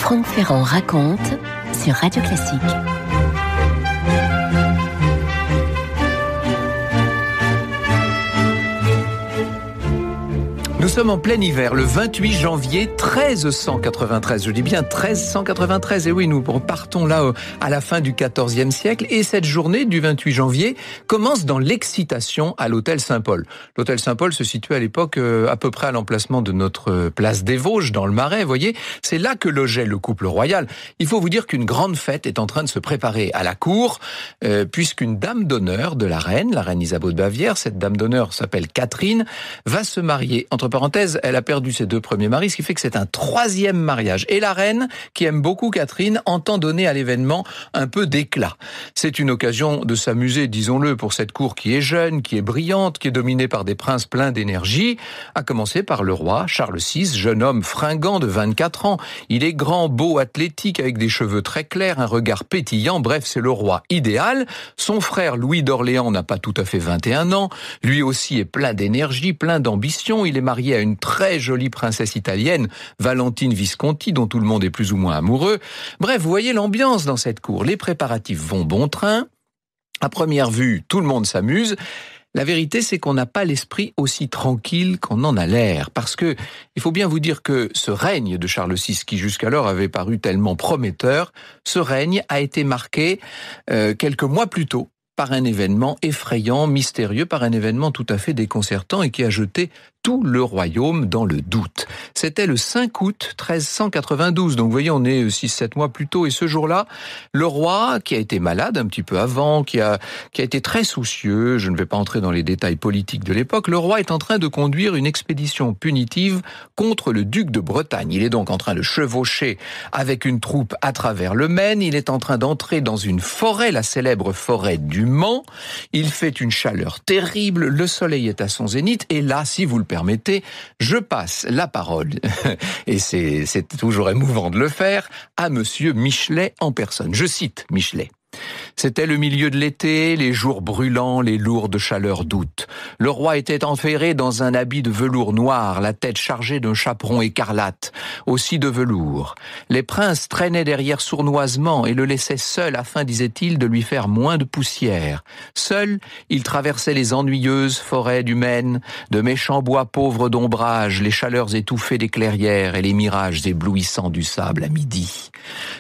Franck Ferrand raconte sur Radio Classique. Nous sommes en plein hiver, le 28 janvier 1393. Je dis bien 1393. Et oui, nous partons là à la fin du XIVe siècle. Et cette journée du 28 janvier commence dans l'excitation à l'hôtel Saint-Paul. L'hôtel Saint-Paul se situe à l'époque à peu près à l'emplacement de notre place des Vosges, dans le Marais. Vous voyez, c'est là que logeait le couple royal. Il faut vous dire qu'une grande fête est en train de se préparer à la cour, puisqu'une dame d'honneur de la reine Isabeau de Bavière, cette dame d'honneur s'appelle Catherine, va se marier. Entre parenthèses, elle a perdu ses deux premiers maris, ce qui fait que c'est un troisième mariage. Et la reine, qui aime beaucoup Catherine, entend donner à l'événement un peu d'éclat. C'est une occasion de s'amuser, disons-le, pour cette cour qui est jeune, qui est brillante, qui est dominée par des princes pleins d'énergie, à commencer par le roi Charles VI, jeune homme fringant de 24 ans. Il est grand, beau, athlétique, avec des cheveux très clairs, un regard pétillant. Bref, c'est le roi idéal. Son frère Louis d'Orléans n'a pas tout à fait 21 ans. Lui aussi est plein d'énergie, plein d'ambition. Il est marié à une très jolie princesse italienne, Valentine Visconti, dont tout le monde est plus ou moins amoureux. Bref, vous voyez l'ambiance dans cette cour. Les préparatifs vont bon train. À première vue, tout le monde s'amuse. La vérité, c'est qu'on n'a pas l'esprit aussi tranquille qu'on en a l'air. Parce que, il faut bien vous dire que ce règne de Charles VI, qui jusqu'alors avait paru tellement prometteur, ce règne a été marqué quelques mois plus tôt par un événement effrayant, mystérieux, par un événement tout à fait déconcertant et qui a jeté tout le royaume dans le doute. C'était le 5 août 1392, donc vous voyez, on est 6-7 mois plus tôt, et ce jour-là, le roi, qui a été malade un petit peu avant, qui a été très soucieux, je ne vais pas entrer dans les détails politiques de l'époque, le roi est en train de conduire une expédition punitive contre le duc de Bretagne. Il est donc en train de chevaucher avec une troupe à travers le Maine, il est en train d'entrer dans une forêt, la célèbre forêt du Mans, il fait une chaleur terrible, le soleil est à son zénith, et là, si vous le permettez, je passe la parole, et c'est toujours émouvant de le faire, à monsieur Michelet en personne. Je cite Michelet. C'était le milieu de l'été, les jours brûlants, les lourdes chaleurs d'août. Le roi était enferré dans un habit de velours noir, la tête chargée d'un chaperon écarlate, aussi de velours. Les princes traînaient derrière sournoisement et le laissaient seul afin, disait-il, de lui faire moins de poussière. Seul, il traversait les ennuyeuses forêts du Maine, de méchants bois pauvres d'ombrage, les chaleurs étouffées des clairières et les mirages éblouissants du sable à midi.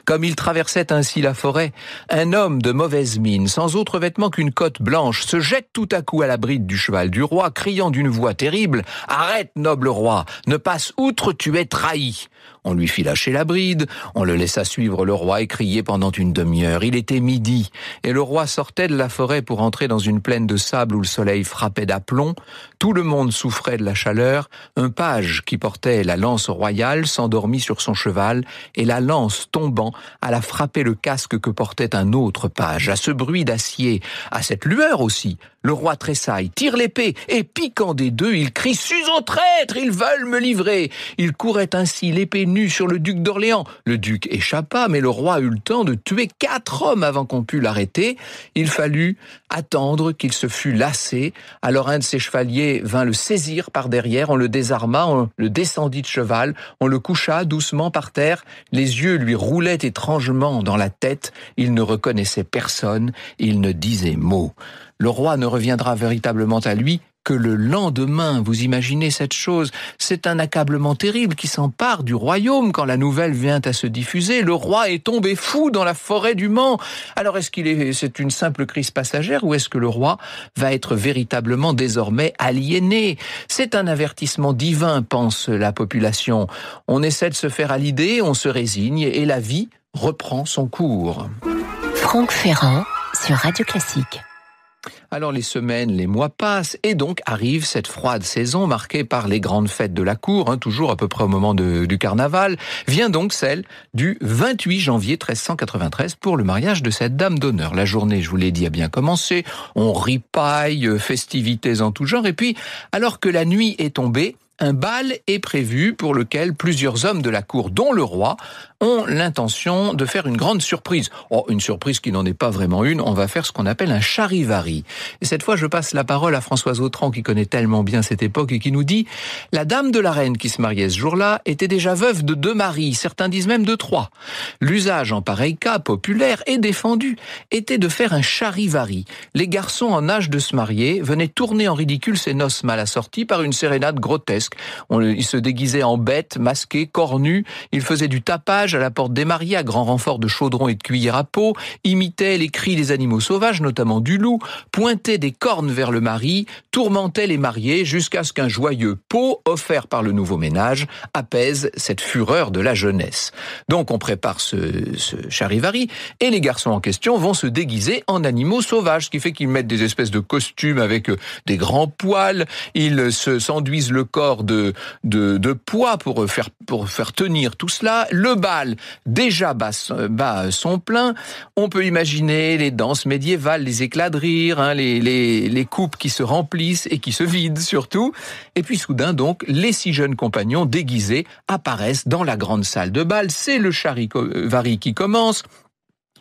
Comme il traversait ainsi la forêt, un homme de mauvaise mine, sans autre vêtement qu'une cotte blanche, se jette tout à coup à la bride du cheval du roi, criant d'une voix terrible « Arrête, noble roi, ne passe outre, tu es trahi !» On lui fit lâcher la bride, on le laissa suivre le roi et crier pendant une demi-heure. Il était midi, et le roi sortait de la forêt pour entrer dans une plaine de sable où le soleil frappait d'aplomb. Tout le monde souffrait de la chaleur. Un page qui portait la lance royale s'endormit sur son cheval, et la lance tombant alla frapper le casque que portait un autre page. À ce bruit d'acier, à cette lueur aussi, le roi tressaille, tire l'épée, et piquant des deux, il crie « Susan traître, ils veulent me livrer !» Il courait ainsi, l'épée nue sur le duc d'Orléans. Le duc échappa, mais le roi eut le temps de tuer 4 hommes avant qu'on pût l'arrêter. Il fallut attendre qu'il se fût lassé. Alors un de ses chevaliers vint le saisir par derrière, on le désarma, on le descendit de cheval, on le coucha doucement par terre. Les yeux lui roulaient étrangement dans la tête. Il ne reconnaissait personne, il ne disait mot. Le roi ne reviendra véritablement à lui que le lendemain. Vous imaginez cette chose? C'est un accablement terrible qui s'empare du royaume quand la nouvelle vient à se diffuser. Le roi est tombé fou dans la forêt du Mans. Alors c'est une simple crise passagère ou est-ce que le roi va être véritablement désormais aliéné? C'est un avertissement divin, pense la population. On essaie de se faire à l'idée, on se résigne et la vie reprend son cours. Franck Ferrand sur Radio Classique. Alors les semaines, les mois passent et donc arrive cette froide saison marquée par les grandes fêtes de la cour, toujours à peu près au moment du carnaval. Vient donc celle du 28 janvier 1393 pour le mariage de cette dame d'honneur. La journée, je vous l'ai dit, a bien commencé. On ripaille, festivités en tout genre. Et puis, alors que la nuit est tombée, un bal est prévu pour lequel plusieurs hommes de la cour, dont le roi, ont l'intention de faire une grande surprise. Oh, une surprise qui n'en est pas vraiment une, on va faire ce qu'on appelle un charivari. Et cette fois, je passe la parole à Françoise Autran, qui connaît tellement bien cette époque et qui nous dit « La dame de la reine qui se mariait ce jour-là était déjà veuve de 2 maris, certains disent même de 3. L'usage en pareil cas, populaire et défendu, était de faire un charivari. Les garçons en âge de se marier venaient tourner en ridicule ces noces mal assorties par une sérénade grotesque. Ils se déguisaient en bêtes, masqués, cornus, ils faisaient du tapage à la porte des mariés à grand renfort de chaudrons et de cuillères à peau, imitaient les cris des animaux sauvages, notamment du loup, pointaient des cornes vers le mari, tourmentaient les mariés jusqu'à ce qu'un joyeux pot offert par le nouveau ménage apaise cette fureur de la jeunesse. Donc on prépare ce charivari et les garçons en question vont se déguiser en animaux sauvages, ce qui fait qu'ils mettent des espèces de costumes avec des grands poils, ils s'enduisent le corps de poids pour faire tenir tout cela. Le bal déjà bat son plein. On peut imaginer les danses médiévales, les éclats de rire, les coupes qui se remplissent et qui se vident surtout. Et puis soudain donc, les 6 jeunes compagnons déguisés apparaissent dans la grande salle de bal. C'est le charivari qui commence.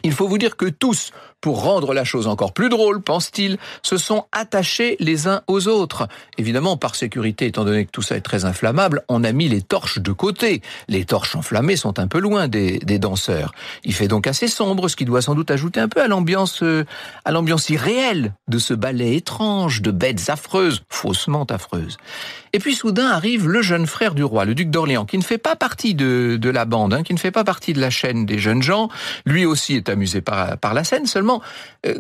Il faut vous dire que tous, pour rendre la chose encore plus drôle, pense-t-il, se sont attachés les uns aux autres. Évidemment, par sécurité, étant donné que tout ça est très inflammable, on a mis les torches de côté. Les torches enflammées sont un peu loin des danseurs. Il fait donc assez sombre, ce qui doit sans doute ajouter un peu à l'ambiance irréelle de ce ballet étrange de bêtes affreuses, faussement affreuses. Et puis soudain arrive le jeune frère du roi, le duc d'Orléans, qui ne fait pas partie de la bande, qui ne fait pas partie de la chaîne des jeunes gens. Lui aussi est amusé par la scène, seulement,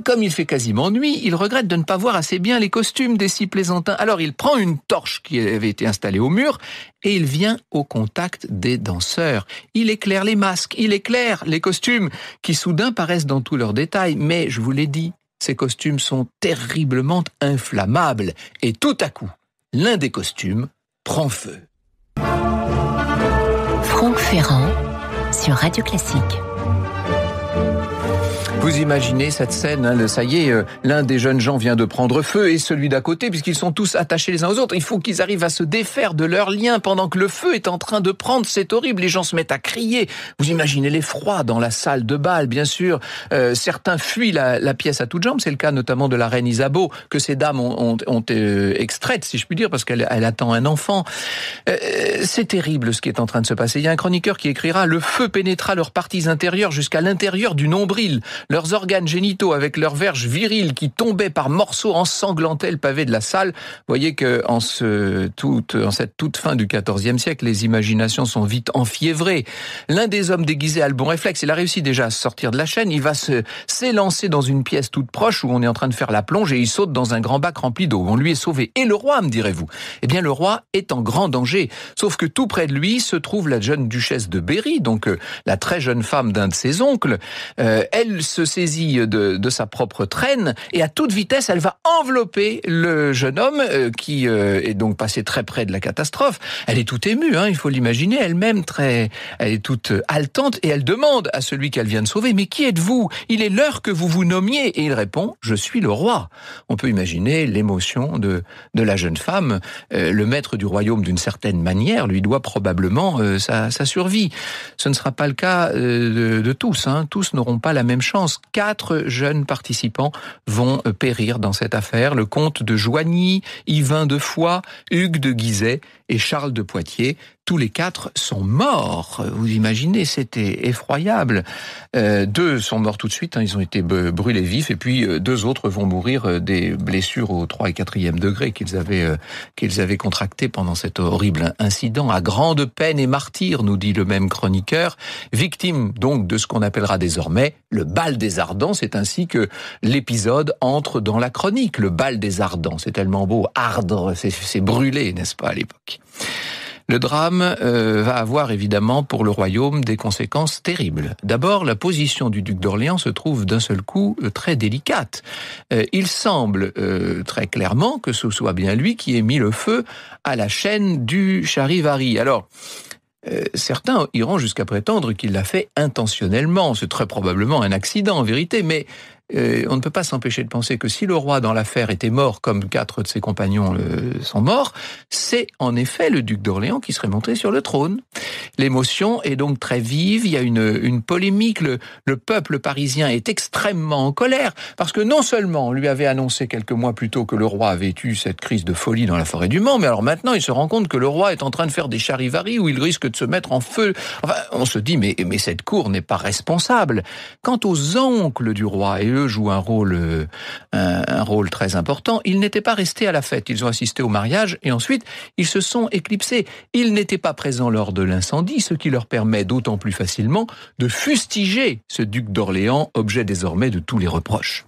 comme il fait quasiment nuit, il regrette de ne pas voir assez bien les costumes des 6 plaisantins. Alors il prend une torche qui avait été installée au mur et il vient au contact des danseurs. Il éclaire les masques, il éclaire les costumes qui soudain paraissent dans tous leurs détails. Mais je vous l'ai dit, ces costumes sont terriblement inflammables. Et tout à coup, l'un des costumes prend feu. Franck Ferrand sur Radio Classique. Vous imaginez cette scène, ça y est, l'un des jeunes gens vient de prendre feu et celui d'à côté, puisqu'ils sont tous attachés les uns aux autres. Il faut qu'ils arrivent à se défaire de leurs liens pendant que le feu est en train de prendre. C'est horrible, les gens se mettent à crier. Vous imaginez l'effroi dans la salle de bal, bien sûr. Certains fuient la pièce à toutes jambes. C'est le cas notamment de la reine Isabeau, que ces dames ont extraite, si je puis dire, parce qu'elle attend un enfant. C'est terrible ce qui est en train de se passer. Il y a un chroniqueur qui écrira « Le feu pénétra leurs parties intérieures jusqu'à l'intérieur du nombril. Leurs organes génitaux avec leurs verges viriles qui tombaient par morceaux ensanglantaient le pavé de la salle. » Vous voyez que en cette toute fin du XIVe siècle, les imaginations sont vite enfiévrées. L'un des hommes déguisés a le bon réflexe. Il a réussi déjà à sortir de la chaîne. Il va s'élancer dans une pièce toute proche où on est en train de faire la plonge et il saute dans un grand bac rempli d'eau. On lui est sauvé. Et le roi, me direz-vous? Eh bien, le roi est en grand danger. Sauf que tout près de lui se trouve la jeune duchesse de Berry, donc la très jeune femme d'un de ses oncles. Elle se saisit de sa propre traîne et à toute vitesse, elle va envelopper le jeune homme qui est donc passé très près de la catastrophe. Elle est toute émue, il faut l'imaginer, elle-même elle est toute haletante et elle demande à celui qu'elle vient de sauver « Mais qui êtes-vous? Il est l'heure que vous vous nommiez » et il répond « Je suis le roi ». On peut imaginer l'émotion de la jeune femme. Le maître du royaume, d'une certaine manière, lui doit probablement sa survie. Ce ne sera pas le cas de tous. Tous n'auront pas la même chance. 4 jeunes participants vont périr dans cette affaire. Le comte de Joigny, Yvain de Foix, Hugues de Guizet et Charles de Poitiers. Tous les 4 sont morts. Vous imaginez, c'était effroyable. 2 sont morts tout de suite, ils ont été brûlés vifs, et puis 2 autres vont mourir des blessures au 3 et 4e degré qu'ils avaient contractées pendant cet horrible incident. À grande peine et martyr, nous dit le même chroniqueur, victime donc de ce qu'on appellera désormais le bal des Ardents. C'est ainsi que l'épisode entre dans la chronique, le bal des Ardents. C'est tellement beau, ardre, c'est brûler, n'est-ce pas, à l'époque. Le drame va avoir évidemment pour le royaume des conséquences terribles. D'abord, la position du duc d'Orléans se trouve d'un seul coup très délicate. Il semble très clairement que ce soit bien lui qui ait mis le feu à la chaîne du charivari. Alors, certains iront jusqu'à prétendre qu'il l'a fait intentionnellement. C'est très probablement un accident en vérité, mais on ne peut pas s'empêcher de penser que si le roi dans l'affaire était mort, comme 4 de ses compagnons sont morts, c'est en effet le duc d'Orléans qui serait monté sur le trône. L'émotion est donc très vive, il y a une polémique, le peuple parisien est extrêmement en colère, parce que non seulement on lui avait annoncé quelques mois plus tôt que le roi avait eu cette crise de folie dans la forêt du Mans, mais alors maintenant il se rend compte que le roi est en train de faire des charivaris où il risque de se mettre en feu. Enfin, on se dit, mais cette cour n'est pas responsable. Quant aux oncles du roi, et eux jouent un rôle très important, ils n'étaient pas restés à la fête, ils ont assisté au mariage, et ensuite ils se sont éclipsés. Ils n'étaient pas présents lors de l'incendie, ce qui leur permet d'autant plus facilement de fustiger ce duc d'Orléans, objet désormais de tous les reproches.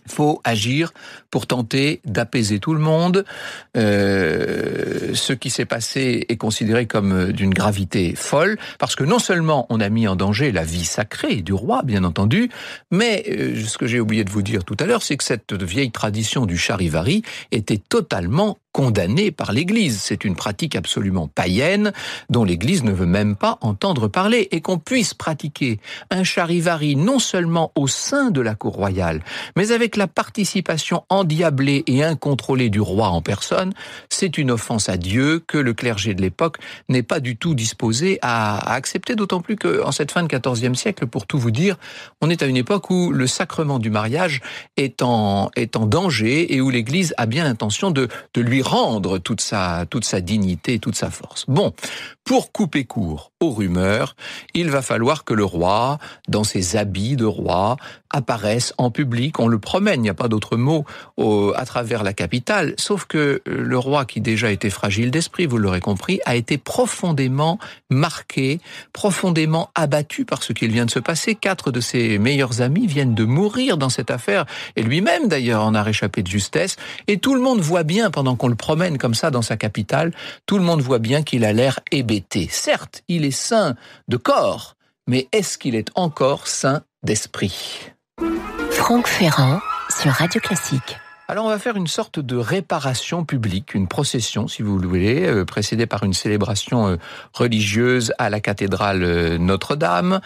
Il faut agir pour tenter d'apaiser tout le monde. Ce qui s'est passé est considéré comme d'une gravité folle, parce que non seulement on a mis en danger la vie sacrée du roi, bien entendu, mais ce que j'ai oublié de vous dire tout à l'heure, c'est que cette vieille tradition du charivari était totalement condamnée par l'Église. C'est une pratique absolument païenne dont l'Église ne veut même pas entendre parler. Et qu'on puisse pratiquer un charivari non seulement au sein de la cour royale, mais avec la participation endiablée et incontrôlée du roi en personne, c'est une offense à Dieu que le clergé de l'époque n'est pas du tout disposé à accepter, d'autant plus qu'en cette fin de XIVe siècle, pour tout vous dire, on est à une époque où le sacrement du mariage est en danger et où l'Église a bien l'intention de lui rendre toute sa dignité, toute sa force. Bon, pour couper court aux rumeurs, il va falloir que le roi, dans ses habits de roi, apparaisse en public. On le promène, il n'y a pas d'autre mot, à travers la capitale. Sauf que le roi, qui déjà était fragile d'esprit, vous l'aurez compris, a été profondément marqué, profondément abattu par ce qu'il vient de se passer. 4 de ses meilleurs amis viennent de mourir dans cette affaire, et lui-même d'ailleurs en a réchappé de justesse. Et tout le monde voit bien, pendant qu'on le promène comme ça dans sa capitale, tout le monde voit bien qu'il a l'air hébété. Certes, il est sain de corps, mais est-ce qu'il est encore sain d'esprit ? Franck Ferrand sur Radio Classique. Alors on va faire une sorte de réparation publique, une procession si vous le voulez, précédée par une célébration religieuse à la cathédrale Notre-Dame.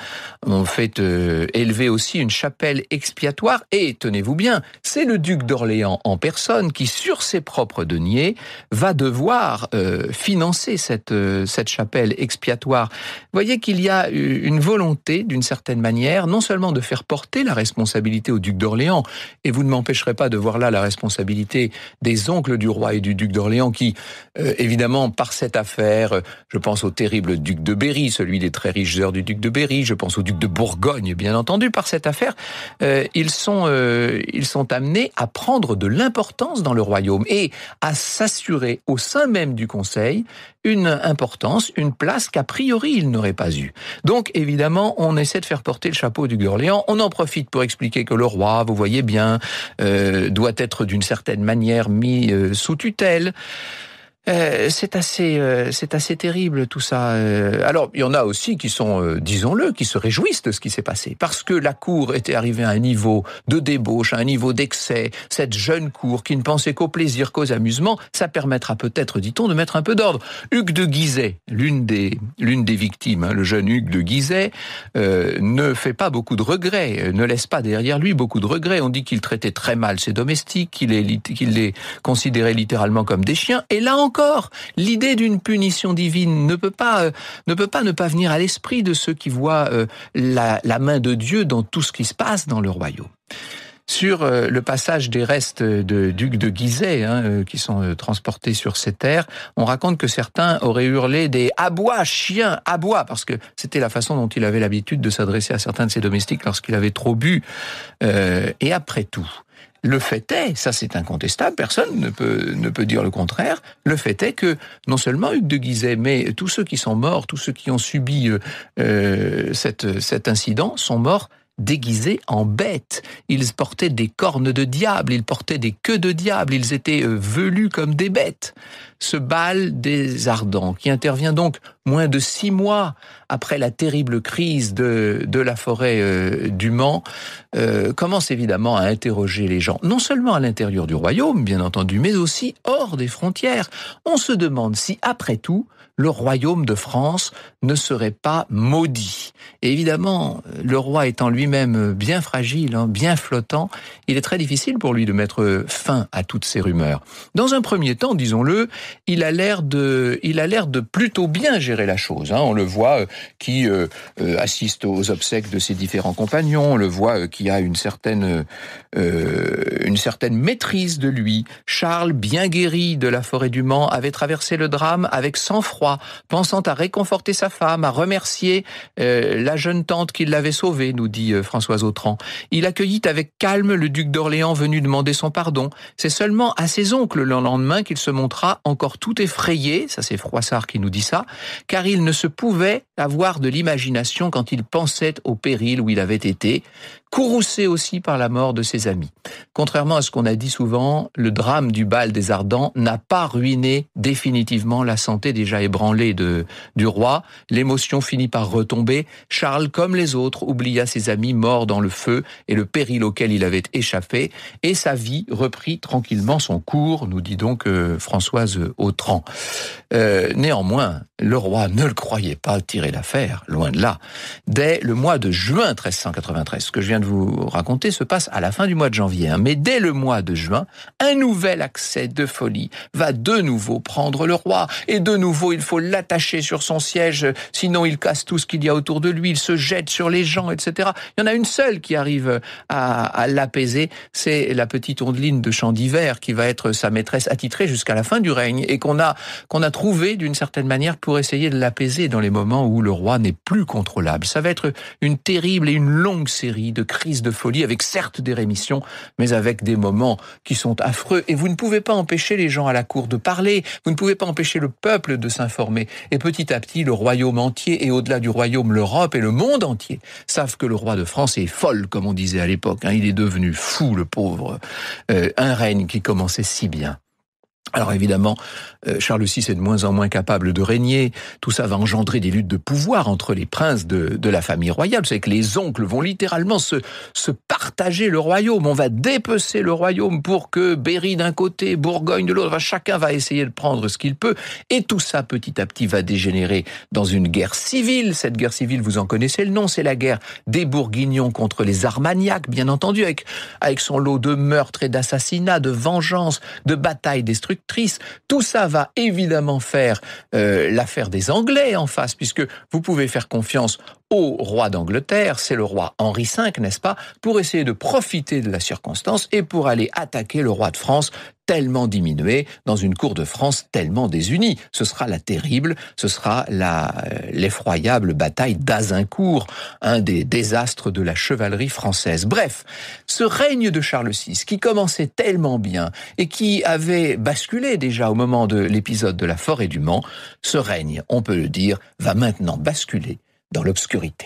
On fait élever aussi une chapelle expiatoire et, tenez-vous bien, c'est le duc d'Orléans en personne qui, sur ses propres deniers, va devoir financer cette chapelle expiatoire. Vous voyez qu'il y a une volonté, d'une certaine manière, non seulement de faire porter la responsabilité au duc d'Orléans, et vous ne m'empêcherez pas de voir là la responsabilité des oncles du roi et du duc d'Orléans qui, évidemment, par cette affaire, je pense au terrible duc de Berry, celui des très riches heures du duc de Berry, je pense au duc de Bourgogne, bien entendu, par cette affaire, ils sont amenés à prendre de l'importance dans le royaume et à s'assurer au sein même du conseil une importance, une place qu'a priori ils n'auraient pas eue. Donc, évidemment, on essaie de faire porter le chapeau au duc d'Orléans. On en profite pour expliquer que le roi, vous voyez bien, doit être d'une certaine manière mis sous tutelle. C'est assez terrible tout ça. Alors il y en a aussi qui sont, disons-le, qui se réjouissent de ce qui s'est passé, parce que la cour était arrivée à un niveau de débauche, à un niveau d'excès. Cette jeune cour qui ne pensait qu'au plaisir, qu'aux amusements, ça permettra peut-être, dit-on, de mettre un peu d'ordre. Hugues de Guizet, l'une des victimes, le jeune Hugues de Guizet, ne fait pas beaucoup de regrets, ne laisse pas derrière lui beaucoup de regrets. On dit qu'il traitait très mal ses domestiques, qu'il les considérait littéralement comme des chiens. Et là encore, l'idée d'une punition divine ne peut pas ne pas venir à l'esprit de ceux qui voient la main de Dieu dans tout ce qui se passe dans le royaume. Sur le passage des restes de Hugues de Guizet, qui sont transportés sur ces terres, on raconte que certains auraient hurlé des « aboie, chien, aboie », parce que c'était la façon dont il avait l'habitude de s'adresser à certains de ses domestiques lorsqu'il avait trop bu. Et après tout, le fait est, ça c'est incontestable, personne ne peut dire le contraire, le fait est que non seulement Hugues de Guizet, mais tous ceux qui sont morts, tous ceux qui ont subi cet incident sont morts déguisés en bêtes. Ils portaient des cornes de diable, ils portaient des queues de diable, ils étaient velus comme des bêtes. Ce bal des Ardents, qui intervient donc moins de 6 mois après la terrible crise de la forêt du Mans, commence évidemment à interroger les gens, non seulement à l'intérieur du royaume, bien entendu, mais aussi hors des frontières. On se demande si, après tout, le royaume de France ne serait pas maudit. Et évidemment, le roi étant lui-même bien fragile, bien flottant, il est très difficile pour lui de mettre fin à toutes ces rumeurs. Dans un premier temps, disons-le, il a l'air de plutôt bien gérer la chose. On le voit qui assiste aux obsèques de ses différents compagnons, on le voit qui a une certaine maîtrise de lui. Charles, bien guéri de la forêt du Mans, avait traversé le drame avec sang-froid, pensant à réconforter sa femme, à remercier la jeune tante qui l'avait sauvée, nous dit Françoise Autran. Il accueillit avec calme le duc d'Orléans venu demander son pardon. C'est seulement à ses oncles le lendemain qu'il se montra encore tout effrayé, ça c'est Froissart qui nous dit ça, car il ne se pouvait avoir de l'imagination quand il pensait au péril où il avait été, courroucé aussi par la mort de ses amis. Contrairement à ce qu'on a dit souvent, le drame du bal des Ardents n'a pas ruiné définitivement la santé déjà ébranlée du roi. L'émotion finit par retomber. Charles, comme les autres, oublia ses amis morts dans le feu et le péril auquel il avait échappé, et sa vie reprit tranquillement son cours, nous dit donc Françoise Autran. Néanmoins, le roi ne le croyait pas tirer l'affaire, loin de là. Dès le mois de juin 1393, ce que je viens de vous raconter se passe à la fin du mois de janvier, mais dès le mois de juin, un nouvel accès de folie va de nouveau prendre le roi, et de nouveau il faut l'attacher sur son siège, sinon il casse tout ce qu'il y a autour de lui, il se jette sur les gens, etc. Il y en a une seule qui arrive à l'apaiser, c'est la petite Ondeline de Champ d'Hiver, qui va être sa maîtresse attitrée jusqu'à la fin du règne, et qu'on a trouvé d'une certaine manière pour essayer de l'apaiser dans les moments où le roi n'est plus contrôlable. Ça va être une terrible et une longue série de crises de folie, avec certes des rémissions, mais avec des moments qui sont affreux. Et vous ne pouvez pas empêcher les gens à la cour de parler, vous ne pouvez pas empêcher le peuple de s'informer. Et petit à petit, le royaume entier, et au-delà du royaume, l'Europe et le monde entier, savent que le roi de France est folle, comme on disait à l'époque. Il est devenu fou, le pauvre. Un règne qui commençait si bien. Alors évidemment, Charles VI est de moins en moins capable de régner. Tout ça va engendrer des luttes de pouvoir entre les princes de la famille royale. Vous savez que les oncles vont littéralement se partager le royaume. On va dépecer le royaume pour que Berry d'un côté, Bourgogne de l'autre, chacun va essayer de prendre ce qu'il peut. Et tout ça, petit à petit, va dégénérer dans une guerre civile. Cette guerre civile, vous en connaissez le nom, c'est la guerre des Bourguignons contre les Armagnacs, bien entendu, avec son lot de meurtres et d'assassinats, de vengeances, de batailles destructrices. Tout ça va évidemment faire l'affaire des Anglais en face, puisque vous pouvez faire confiance au roi d'Angleterre, c'est le roi Henri V, n'est-ce pas, pour essayer de profiter de la circonstance et pour aller attaquer le roi de France tellement diminué, dans une cour de France tellement désunie. Ce sera l'effroyable bataille d'Azincourt, un des désastres de la chevalerie française. Bref, ce règne de Charles VI, qui commençait tellement bien et qui avait basculé déjà au moment de l'épisode de la forêt du Mans, ce règne, on peut le dire, va maintenant basculer dans l'obscurité.